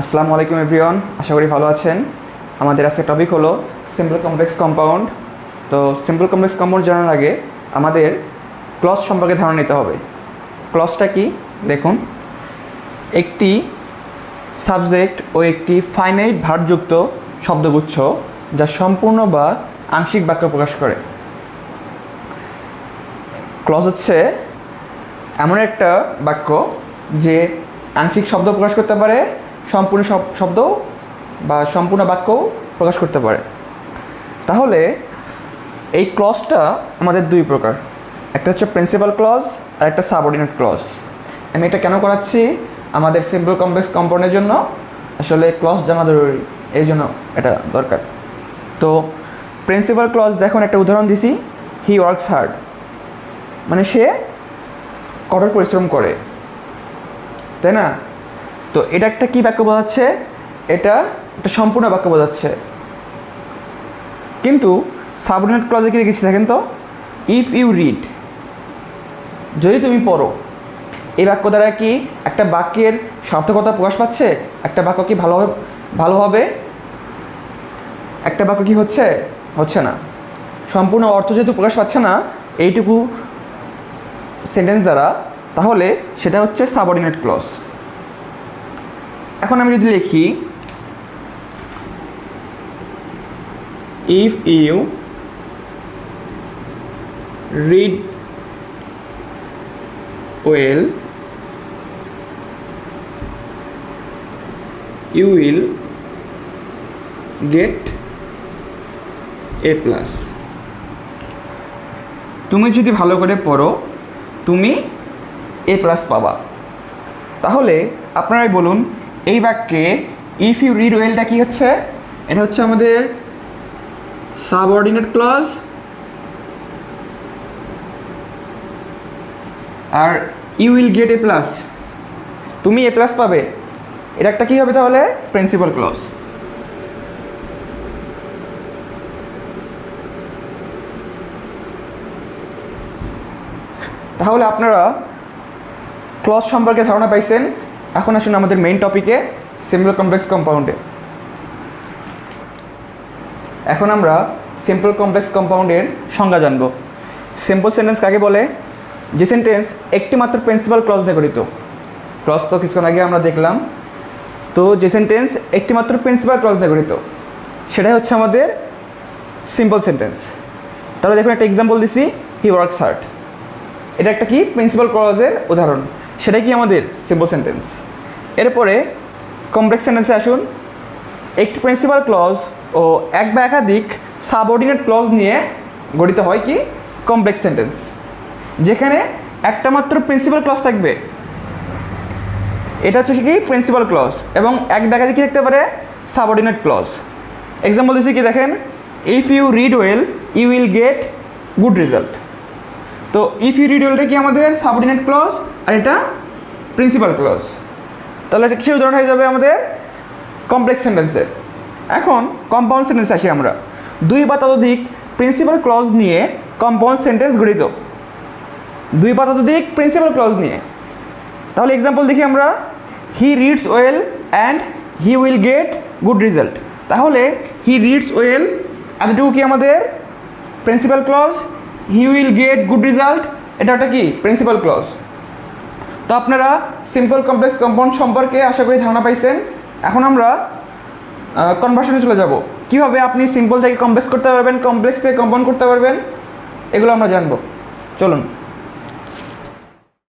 আসসালামু আলাইকুম এভরিওয়ান, আশা করি ভালো আছেন। আমাদের আজকে টপিক হলো সিম্পল কমপ্লেক্স কম্পাউন্ড। তো সিম্পল কমপ্লেক্স কম্পাউন্ড জানার আগে আমাদের ক্লজ সম্পর্কে ধারণা নিতে হবে। ক্লজটা কি দেখুন, একটি সাবজেক্ট ও একটি ফাইনাইট ভারযুক্ত শব্দগুচ্ছ যা সম্পূর্ণ বা আংশিক বাক্য প্রকাশ করে। ক্লজ হচ্ছে এমন একটা বাক্য যে আংশিক শব্দ প্রকাশ করতে পারে, সম্পূর্ণ শব্দ বা সম্পূর্ণ বাক্যও প্রকাশ করতে পারে। তাহলে এই ক্লজটা আমাদের দুই প্রকার, একটা হচ্ছে প্রিন্সিপাল ক্লজ আর একটা সাবঅর্ডিনেট ক্লজ। আমি এটা কেন করাচ্ছি, আমাদের সিম্পল কমপ্লেক্স কম্পাউন্ডের জন্য আসলে ক্লজ জানা জরুরি, এই জন্য এটা দরকার। তো প্রিন্সিপাল ক্লজ দেখুন, একটা উদাহরণ দিছি, হি ওয়ার্কস হার্ড, মানে সে কঠোর পরিশ্রম করে, তাই না? তো এটা একটা কী বাক্য বোঝাচ্ছে? এটা একটা সম্পূর্ণ বাক্য বোঝাচ্ছে। কিন্তু সাবঅর্ডিনেট ক্লজে কি দেখেছি দেখেন তো, ইফ ইউ রিড, যদি তুমি পড়ো, এই বাক্য দ্বারা কি একটা বাক্যের সার্থকতা প্রকাশ পাচ্ছে? একটা বাক্য কি ভালোভাবে একটা বাক্য কি হচ্ছে না, সম্পূর্ণ অর্থ যেহেতু প্রকাশ পাচ্ছে না এইটুকু সেন্টেন্স দ্বারা, তাহলে সেটা হচ্ছে সাবঅর্ডিনেট ক্লজ। এখন আমি যদি লিখি if you read well you will get A plus. তুমি যদি ভালো করে পড়ো তুমি এ প্লাস পাবা। তাহলে আপনারাই বলুন, এই বাক্যে ইফ ইউ রিড ওয়েলটা কী হচ্ছে? এটা হচ্ছে আমাদের সাবঅর্ডিনেট ক্লজ, আর you will get A plus, তুমি এ প্লাস পাবে, এটা একটা কী হবে তাহলে? Principal clause. তাহলে আপনারা ক্লজ সম্পর্কে ধারণা পাইছেন। এখন আসুন আমাদের মেইন টপিকে, সিম্পল কমপ্লেক্স কম্পাউন্ডে। এখন আমরা সিম্পল কমপ্লেক্স কম্পাউন্ডের সংজ্ঞা জানব। সিম্পল সেন্টেন্স কাকে বলে? যে সেন্টেন্স একটি মাত্র প্রিন্সিপাল ক্লজ নিয়ে গঠিত। ক্লজ তো কিছুক্ষণ আগে আমরা দেখলাম। তো যে সেন্টেন্স একটি মাত্র প্রিন্সিপাল ক্লজ নিয়ে গঠিত সেটাই হচ্ছে আমাদের সিম্পল সেন্টেন্স। তাহলে দেখুন, একটা এক্সাম্পল দিছি, হি ওয়ার্কস হার্ড, এটা একটা কি প্রিন্সিপাল ক্লজের উদাহরণ, সেটাই কি আমাদের সিম্পল সেন্টেন্স। এরপরে কমপ্লেক্স সেন্টেন্সে আসুন। একটি প্রিন্সিপাল ক্লজ ও এক বা একাধিক সাবঅর্ডিনেট ক্লজ নিয়ে গঠিত হয় কি কমপ্লেক্স সেন্টেন্স, যেখানে একটা মাত্র প্রিন্সিপাল ক্লজ থাকবে, এটা হচ্ছে কি প্রিন্সিপাল ক্লজ, এবং এক বা একাধিক কি থাকতে পারে? Subordinate clause. এক্সাম্পল দিচ্ছি কি দেখেন, if you read well you will get good result. তো ইফ ইউ রিড ওয়েলটা কি আমাদের সাবঅর্ডিনেট ক্লজ, আর এটা প্রিন্সিপাল ক্লজ। তাহলে এটা কিসের উদাহরণ হয়ে যাবে? আমাদের কমপ্লেক্স সেন্টেন্সের। এখন কম্পাউন্ড সেন্টেন্সে আসি আমরা। দুই বা ততোধিক প্রিন্সিপাল ক্লজ নিয়ে কম্পাউন্ড সেন্টেন্স গঠিত, দুই বা ততোধিক প্রিন্সিপাল ক্লজ নিয়ে। তাহলে এক্সাম্পল দেখি আমরা, he reads well and he will get good result. তাহলে হি রিডস ওয়েল এতটুকু কি আমাদের principal clause, he will get good result এটা একটা কি প্রিন্সিপাল ক্লজ। তো আপনারা সিম্পল কমপ্লেক্স কম্পাউন্ড সম্পর্কে আশা করি ধারণা পাইছেন। এখন আমরা কনভার্সনে চলে যাব, কীভাবে আপনি সিম্পল থেকে কমপ্লেক্স করতে পারবেন, কমপ্লেক্স থেকে কম্পাউন্ড করতে পারবেন, এগুলো আমরা জানবো। চলুন।